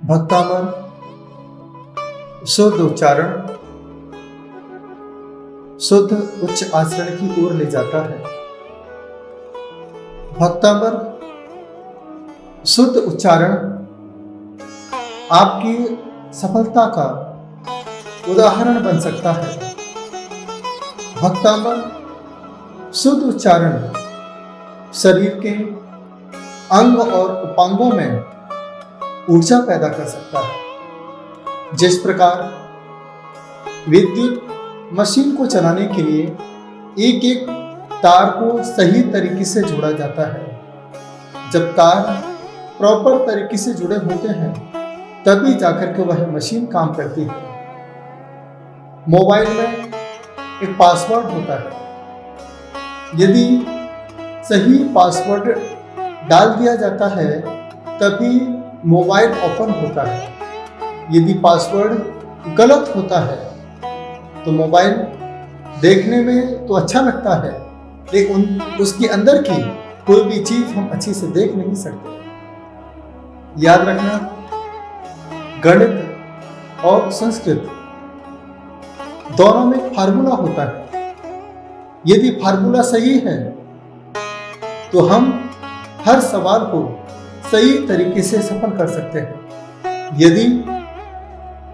भक्तामर शुद्ध उच्चारण शुद्ध उच्च आचरण की ओर ले जाता है। भक्तामर शुद्ध उच्चारण आपकी सफलता का उदाहरण बन सकता है। भक्तामर शुद्ध उच्चारण शरीर के अंग और उपांगों में ऊर्जा पैदा कर सकता है। जिस प्रकार विद्युत मशीन को चलाने के लिए एक एक तार को सही तरीके से जोड़ा जाता है। जब तार प्रॉपर तरीके से जुड़े होते हैं तभी जाकर के वह मशीन काम करती है। मोबाइल में एक पासवर्ड होता है। यदि सही पासवर्ड डाल दिया जाता है तभी मोबाइल ओपन होता है। यदि पासवर्ड गलत होता है तो मोबाइल देखने में तो अच्छा लगता है लेकिन उसके अंदर की कोई भी चीज हम अच्छी से देख नहीं सकते। याद रखना, गणित और संस्कृत दोनों में फार्मूला होता है। यदि फार्मूला सही है तो हम हर सवाल को सही तरीके से सफल कर सकते हैं। यदि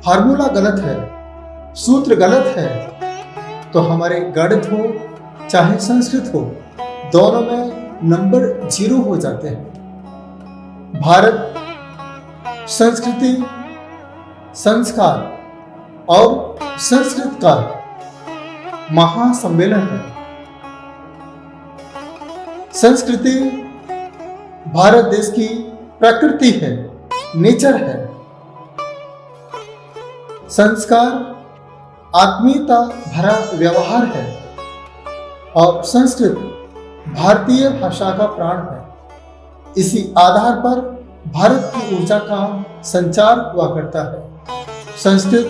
फार्मूला गलत है, सूत्र गलत है, तो हमारे गणित हो चाहे संस्कृत हो, दोनों में नंबर 0 हो जाते हैं। भारत संस्कृति, संस्कार और संस्कृत का महासम्मेलन है। संस्कृति भारत देश की प्रकृति है, नेचर है। संस्कार आत्मीयता भरा व्यवहार है और संस्कृत भारतीय भाषा का प्राण है। इसी आधार पर भारत की ऊर्जा का संचार हुआ करता है। संस्कृत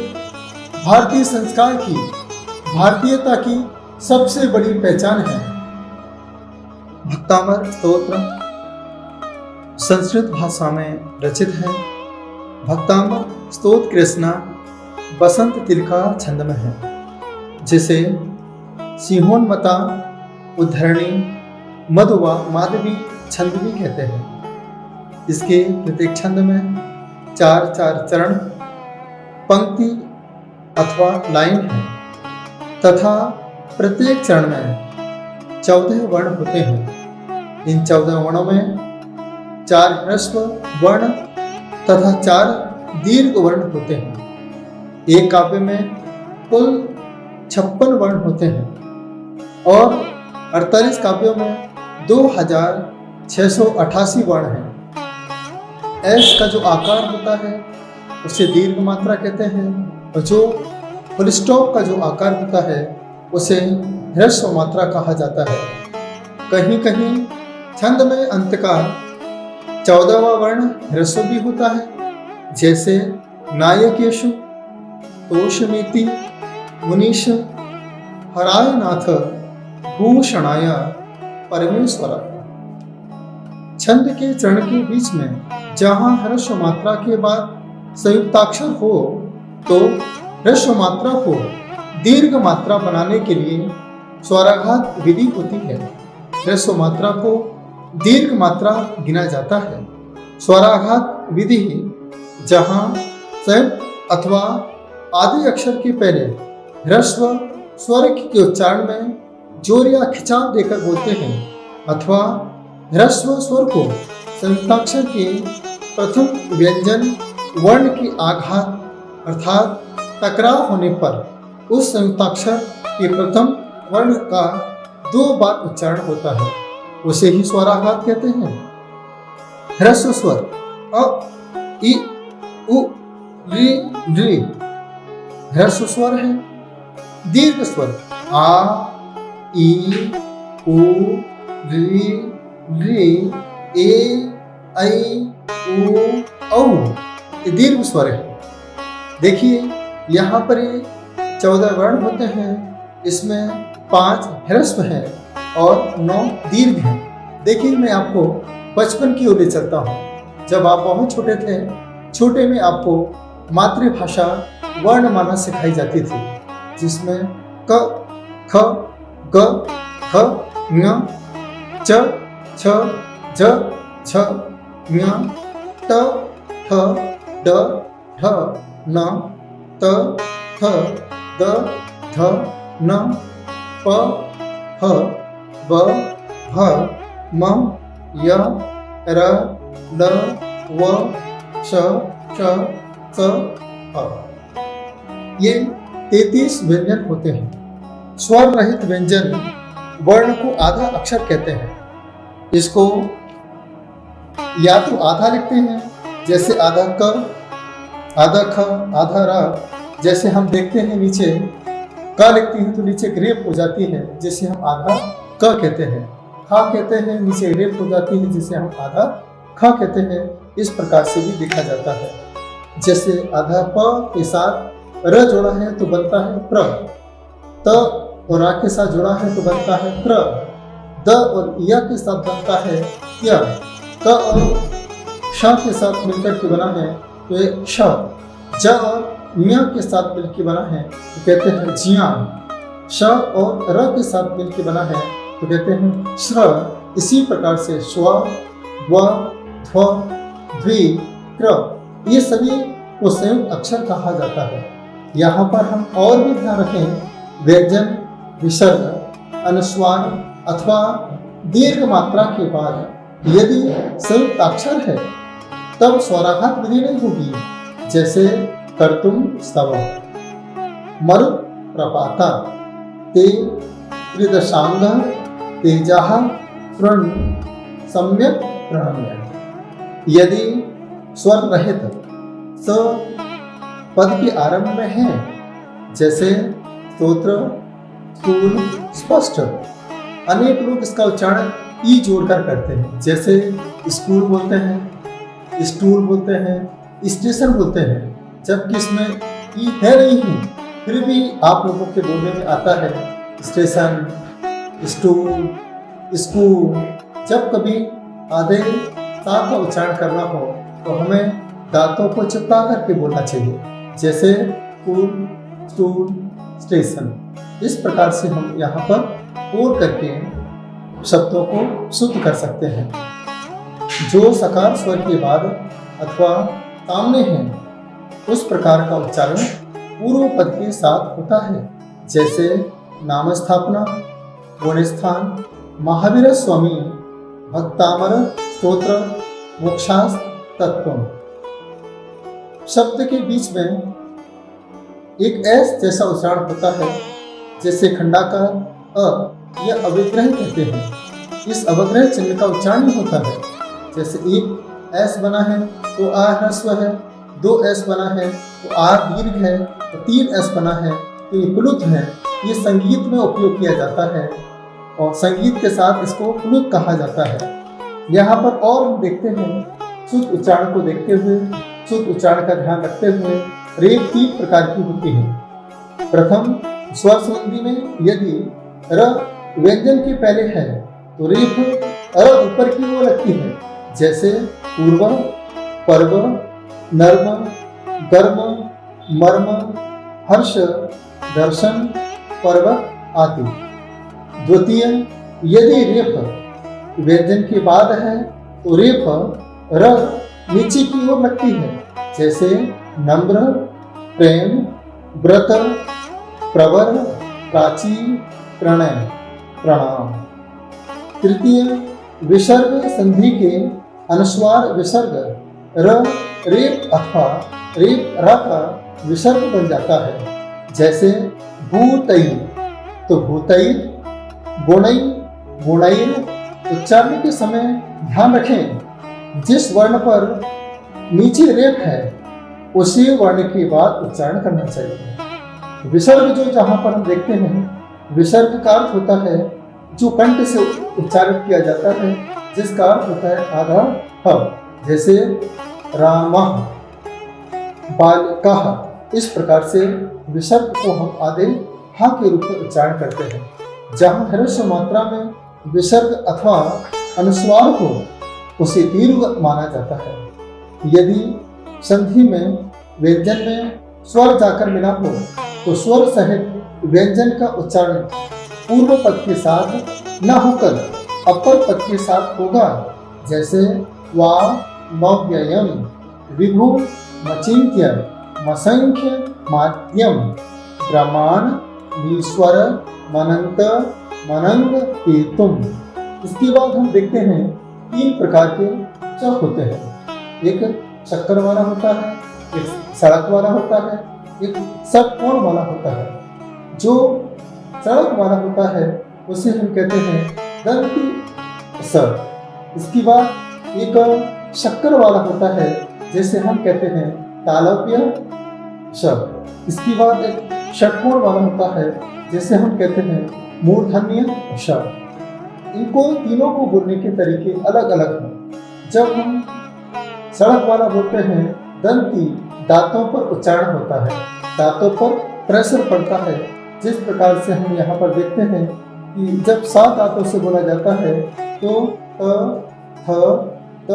भारतीय संस्कार की, भारतीयता की सबसे बड़ी पहचान है। भक्तामर स्तोत्र संस्कृत भाषा में रचित है। भक्तामर स्तोत्र कृष्णा बसंत तिलका छंद में है, जिसे सिंहोन्मता, उद्धरणी, मधुवा, माधवी छंद भी कहते हैं। इसके प्रत्येक छंद में 4-4 चरण, पंक्ति अथवा लाइन है तथा प्रत्येक चरण में 14 वर्ण होते हैं। इन 14 वर्णों में 4 ह्रस्व वर्ण तथा 4 दीर्घ वर्ण होते हैं। एक काव्य में कुल 56 वर्ण होते हैं और 48 काव्यों में 2688 वर्ण हैं। एस का जो आकार होता है उसे दीर्घ मात्रा कहते हैं और जो फुल स्टॉप का जो आकार होता है उसे ह्रस्व मात्रा कहा जाता है। कहीं कहीं छंद में अंत का 14वां वर्ण ह्रस्व भी होता है, जैसे नायकेशु, तोषमिति, मुनीश, हराय नाथ, भूषणाय, परमेश्वराय। छंद के चरण के बीच में जहां ह्रस्व मात्रा के बाद संयुक्ताक्षर हो तो ह्रस्व मात्रा को दीर्घ मात्रा बनाने के लिए स्वराघात विधि होती है। ह्रस्व मात्रा को दीर्घ मात्रा गिना जाता है। स्वराघात विधि जहां संयुक्त अथवा आदि अक्षर के पहले ह्रस्व स्वर के उच्चारण में जोर या खिंचाव देकर बोलते हैं अथवा ह्रस्व स्वर को संयुक्ताक्षर के प्रथम व्यंजन वर्ण की आघात अर्थात टकराव होने पर उस संयुक्ताक्षर के प्रथम वर्ण का 2 बार उच्चारण होता है, उसे ही स्वराघात कहते हैं। ह्रस्व स्वर अ, इ, उ, रि, ऋ ह्रस्व स्वर है। दीर्घ स्वर आ, ई, उ, ऋ, ऋ, ए, ऐ, उ, औ ये दीर्घ स्वर है। देखिए यहाँ पर ये 14 वर्ण होते हैं, इसमें 5 ह्रस्व हैं और 9 दीर्घ हैं। देखिए मैं आपको बचपन की ओर ले चलता हूँ। जब आप बहुत छोटे थे छोटे में आपको मातृभाषा वर्णमाला सिखाई जाती थी, जिसमें क, ख, ग, घ, ङ, च, छ, ज, छ, ञ, ट, ठ, ड, ढ, न, त, थ, द, ध, न, प, ह, ब, भ, म, य, र, ल, व, श, श, स, अ। ये 33 व्यंजन होते हैं। स्वर रहित व्यंजन वर्ण को आधा अक्षर कहते हैं। इसको या तो आधा लिखते हैं, जैसे आधा क, आधा ख, आधा र। जैसे हम देखते हैं नीचे क लिखते हैं तो नीचे रेप हो जाती है, जिसे हम आधा क कहते हैं। खा कहते हैं, नीचे रेप हो जाती है, जिसे हम आधा खा कहते हैं। इस प्रकार से भी देखा जाता है। जैसे आधा प के साथ र जोड़ा है तो बनता है प्र, त और आ के साथ जुड़ा है तो बनता है प्र, द और य के साथ बनता है य, क और श के साथ मिलकर के बना है तो ये श, ज और ञ के साथ मिलकर बना है तो कहते हैं जिया, श और र के साथ मिलकर बना है तो कहते हैं श्र। इसी प्रकार से स्व, व, ध्व, द्वि, क्र, ये सभी को संयुक्त अक्षर कहा जाता है। यहाँ पर हम और भी ध्यान रखें, व्यंजन, विसर्ग, अनुस्वार अथवा दीर्घ मात्रा के बाद यदि संयुक्त अक्षर है तब स्वराघात विधि नहीं होगी। जैसे कर्तुम स्तव, मरुत् प्रपाता, ते त्रिदशांग, तेजाः प्रण, सम्यक प्रणम्य। यदि स्वर रहित स पद के आरंभ में है, जैसे स्तोत्र, स्थूल, स्पष्ट। अनेक लोग इसका उच्चारण ई जोड़कर करते हैं, जैसे स्कूल बोलते हैं, स्टूल बोलते हैं, स्टेशन बोलते हैं, जबकि इसमें ई है नहीं, फिर भी आप लोगों के बोलने में आता है स्टेशन, स्टूल, स्कूल। जब कभी आधे साथ का उच्चारण करना हो तो हमें दांतों को चिपका करके बोलना चाहिए, जैसे स्कूल, स्टूल, स्टेशन। इस प्रकार से हम यहाँ पर बोल करके शब्दों को शुद्ध कर सकते हैं। जो सकार स्वर के बाद अथवा सामने है उस प्रकार का उच्चारण पूर्व पद के साथ होता है, जैसे नाम स्थापना, गुणस्थान, महावीर स्वामी, भक्तामर स्तोत्र, मोक्षास तत्व। शब्द के बीच में एक एस जैसा उच्चारण होता है, जैसे खंडाकार अ या अविग्रह कहते हैं। इस अवग्रह चिन्ह का उच्चारण होता है, जैसे एक एस बना है तो आ ह्रस्व है, दो एस बना है तो आ दीर्घ है, तो तीन एस बना है तो ये प्लुत है। ये संगीत में उपयोग किया जाता है और संगीत के साथ इसको प्लुत कहा जाता है। यहाँ पर और हम देखते हैं, शुद्ध उच्चारण को देखते हुए, शुद्ध उच्चारण का ध्यान रखते हुए रेप 3 प्रकार की होती है। प्रथम, स्वर संधि में यदि र व्यंजन के पहले है तो रेप र ऊपर की ओर लगती है, जैसे पूर्व, पर्व, नर्म, गर्म, मर्म, हर्ष, दर्शन, पर्वत आदि। द्वितीय, यदि रेप व्यंजन के बाद है तो रेप र नीचे की ओर लगती है, जैसे नम्र, प्रेम, व्रत, प्रवर, प्राची, प्रणय, प्रणाम। तृतीय, विसर्ग संधि के अनुस्वार विसर्ग र रेप अथवा रेप र का विसर्ग बन जाता है, जैसे भूतई तो भूतई, गुणई, गुणैर। उच्चारण के समय ध्यान रखें, जिस वर्ण पर नीचे रेप है उसी वर्ण के बाद उच्चारण करना चाहिए। विसर्ग जो जहाँ पर हम देखते हैं, विसर्ग का अर्थ होता है जो कंठ से उच्चारण किया जाता है, जिसका अर्थ होता है आधा ह, जैसे रामः, बालिकाः। इस प्रकार से विसर्ग को हम आधे हा के रूप में उच्चारण करते हैं। जहाँ ह्रस्व मात्रा में विसर्ग अथवा अनुस्वार हो उसे दीर्घ माना जाता है। यदि संधि में व्यंजन में स्वर जाकर मिला हो तो स्वर सहित व्यंजन का उच्चारण पूर्व पद के साथ न होकर अपर पद के साथ होगा। जैसे वा मव्ययम, विभु मचिन्त्य, मसंख्य मात्यम, ब्रह्माण मीश्वर मनंत मनंग हेतुम। इसके बाद हम देखते हैं 3 प्रकार के च होते हैं। एक शक्कर वाला होता है, एक सड़क वाला होता है, एक षटकोण वाला होता है। जो सड़क वाला होता है उसे हम कहते हैं दंती स। इसके बाद एक शक्कर वाला होता है जैसे हम कहते हैं तालव्य श। इसके बाद एक षटकोण वाला होता है जैसे हम कहते हैं मूर्धन्य श। इनको तीनों को बोलने के तरीके अलग अलग हैं। जब हम सड़क वाला बोलते हैं, दंती दांतों पर उच्चारण होता है, दांतों पर प्रेशर पड़ता है। जिस प्रकार से हम यहाँ पर देखते हैं कि जब 7 दांतों से बोला जाता है तो त, थ, त,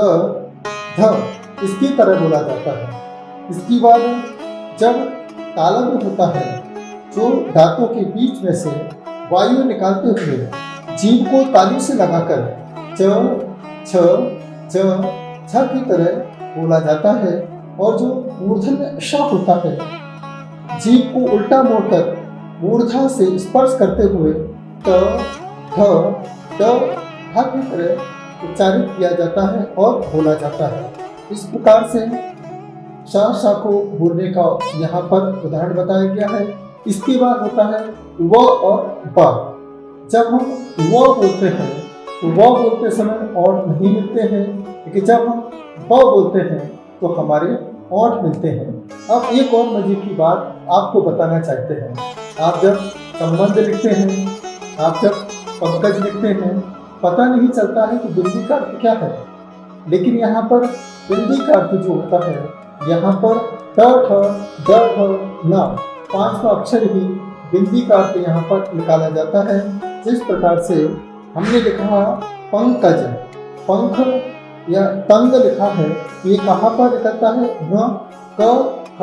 ध इसकी तरह बोला जाता है। इसके बाद जब तालव्य होता है, जो दांतों के बीच में से वायु निकालते हुए जीभ को तालू से लगाकर च, छ, छ की तरह बोला जाता है। और जो मूर्धन्य श होता है, जीभ को उल्टा मोड़कर मूर्धा से स्पर्श करते हुए त, थ, ट, ठ की तरह उच्चारित किया जाता है और बोला जाता है। इस प्रकार से श को बोलने का यहाँ पर उदाहरण बताया गया है। इसके बाद होता है व और ब। जब हम व बोलते हैं तो व बोलते समय ओंठ नहीं मिलते हैं, लेकिन जब हम ब बोलते हैं तो हमारे ओंठ मिलते हैं। अब एक और मजे की बात आपको बताना चाहते हैं। आप जब संबंध लिखते हैं, आप जब पंकज लिखते हैं, पता नहीं चलता है कि बिंदी का अर्थ क्या है। लेकिन यहाँ पर बिंदी का अर्थ जो होता है, यहाँ पर ट, ठ, ड, ठ, न 5वां अक्षर ही बिंदी का अर्थ यहाँ पर निकाला जाता है। जिस प्रकार से हमने लिखा पंकज, पंख या तंग लिखा है, ये कहाँ पर निकलता है? न, क, ख,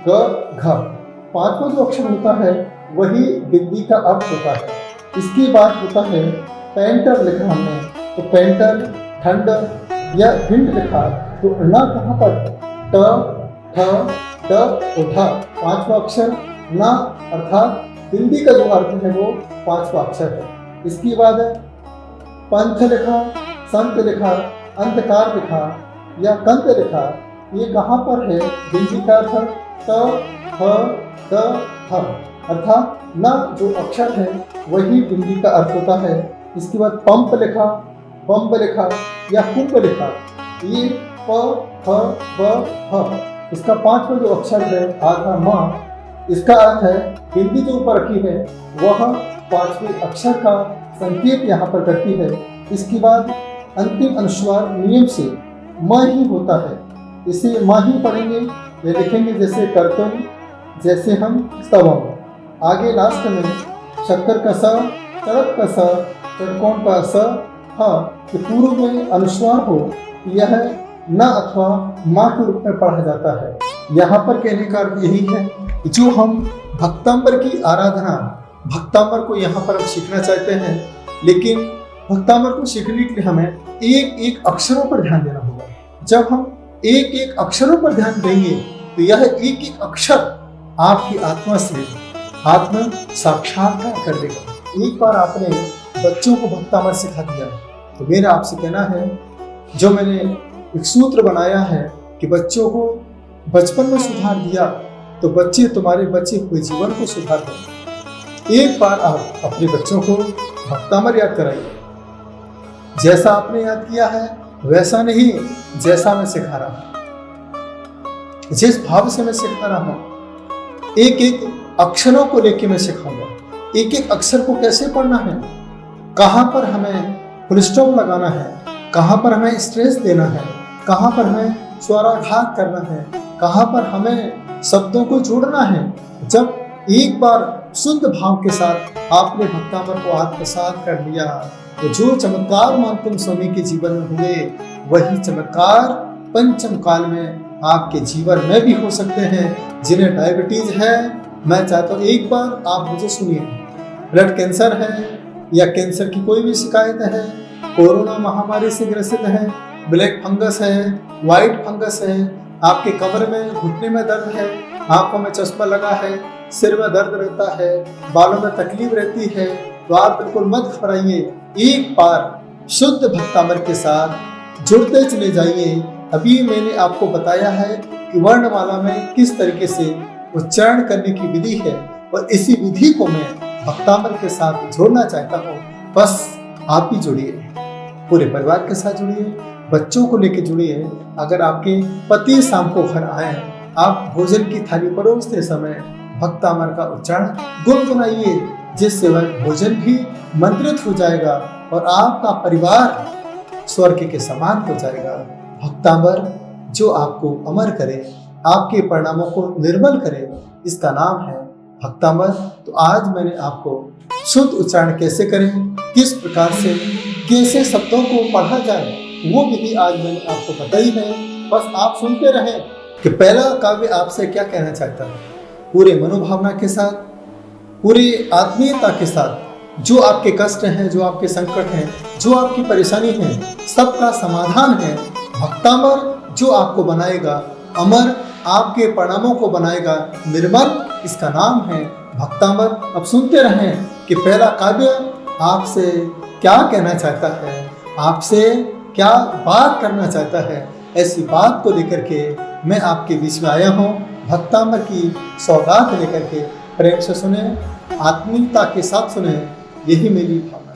ग, घ 5वां जो अक्षर होता है वही बिंदी का अर्थ होता है। इसके बाद होता है पेंटर लिखा हमने, तो पेंटर, ठंड या भिंड लिखा तो न कहाँ पर? ट, ठ, ट, ठ 5वां अक्षर न, अर्थात बिंदी का जो अर्थ है वो 5वां अक्षर है। इसके बाद पंथ लिखा, संत लिखा, अंधकार लिखा या कंत लिखा, ये कहाँ पर है? बिंदी का अर्थ त, थ, द, थ अर्थात न जो अक्षर है वही बिंदी का अर्थ होता है। इसके बाद पंप लिखा, बम्ब लिखा या कुंभ लिखा, ये प, फ, ब, ह इसका 5वां जो अक्षर है आधा म, इसका अर्थ है बिंदी जो ऊपर रखी है वह 5वें अक्षर का संकेत यहाँ पर करती है। इसके बाद अंतिम अनुस्वार नियम से म ही होता है, इसे म ही पढ़ेंगे या लिखेंगे जैसे कर्तन, जैसे हम स्तवम। आगे लास्ट में शक्कर का स, सड़क का स, चरकोण का स, हाँ कि पूर्व में अनुस्वार हो, यह न अथवा माँ के रूप में पढ़ा जाता है। यहाँ पर कहने का अर्थ यही है कि जो हम भक्तांबर की आराधना, भक्तांबर को यहाँ पर हम सीखना चाहते हैं, लेकिन भक्तांबर को सीखने के लिए हमें एक एक अक्षरों पर ध्यान देना होगा। जब हम एक एक अक्षरों पर ध्यान देंगे तो यह एक एक अक्षर आपकी आत्मा से आत्म साक्षात्कार कर देगा। एक बार आपने बच्चों को भक्तांबर सिखा दिया तो मेरा आपसे कहना है, जो मैंने एक सूत्र बनाया है कि बच्चों को बचपन में सुधार दिया तो बच्चे तुम्हारे बचे हुए जीवन को सुधार देंगे। एक बार आप अपने बच्चों को भक्तांबर याद कराइए। जैसा आपने याद किया है वैसा नहीं, जैसा मैं सिखा रहा हूं, जिस भाव से मैं सिखा रहा हूं, एक एक अक्षरों को लेके मैं सिखाऊंगा। एक एक अक्षर को कैसे पढ़ना है, कहाँ पर हमें फुल स्टॉप लगाना है, कहाँ पर हमें स्ट्रेस देना है, कहाँ पर हमें स्वराघात करना है, कहाँ पर हमें शब्दों को जोड़ना है। जब एक बार शुद्ध भाव के साथ आपने भक्तांबर को आत्मसात कर लिया तो जो चमत्कार मानतुम स्वामी के जीवन में हुए वही चमत्कार पंचम काल में आपके जीवन में भी हो सकते हैं। जिन्हें डायबिटीज है, मैं चाहता हूँ एक बार आप मुझे सुनिए। ब्लड कैंसर है या कैंसर की कोई भी शिकायत है, कोरोना महामारी से ग्रसित है, ब्लैक फंगस है, व्हाइट फंगस है, आपके कमर में घुटने में दर्द है, आंखों में चश्मा लगा है, सिर में दर्द रहता है, बालों में तकलीफ रहती है, तो आप बिल्कुल मत घबराइए। एक बार शुद्ध भक्तामृत के साथ जुड़ते चले जाइए। अभी मैंने आपको बताया है कि वर्णमाला में किस तरीके से उच्चारण करने की विधि है, और इसी विधि को मैं भक्तामृत के साथ जोड़ना चाहता हूँ। बस आप भी जुड़िए, पूरे परिवार के साथ जुड़िए, बच्चों को लेकर जुड़िए। अगर आपके पति शाम को घर आए, आप भोजन की थाली परोसते समय भक्तामृत का उच्चारण गुनगुनाइए, जिससे वह भोजन भी मंत्रित हो जाएगा और आपका परिवार स्वर्ग के समान हो जाएगा। भक्तामृत जो आपको अमर करे, आपके परिणामों को निर्मल करे, इसका नाम है भक्तामृत। तो आज मैंने आपको शुद्ध उच्चारण कैसे करें, किस प्रकार से कैसे शब्दों को पढ़ा जाए, वो विधि आज मैंने आपको बताई है। बस आप सुनते रहें कि पहला काव्य आपसे क्या कहना चाहता है। पूरे मनोभावना के साथ, पूरी आत्मीयता के साथ, जो आपके कष्ट हैं, जो आपके संकट हैं, जो आपकी परेशानी है, सबका समाधान है भक्तामृत, जो आपको बनाएगा अमर, आपके परिणामों को बनाएगा निर्मल, इसका नाम है भक्तामृत। अब सुनते रहें कि पहला काव्य आपसे क्या कहना चाहता है, आपसे क्या बात करना चाहता है। ऐसी बात को लेकर के मैं आपके बीच में आया हूँ, भक्तामृत की सौगात लेकर के। प्रेम से सुने, आत्मीयता के साथ सुने, यही मेरी भावना।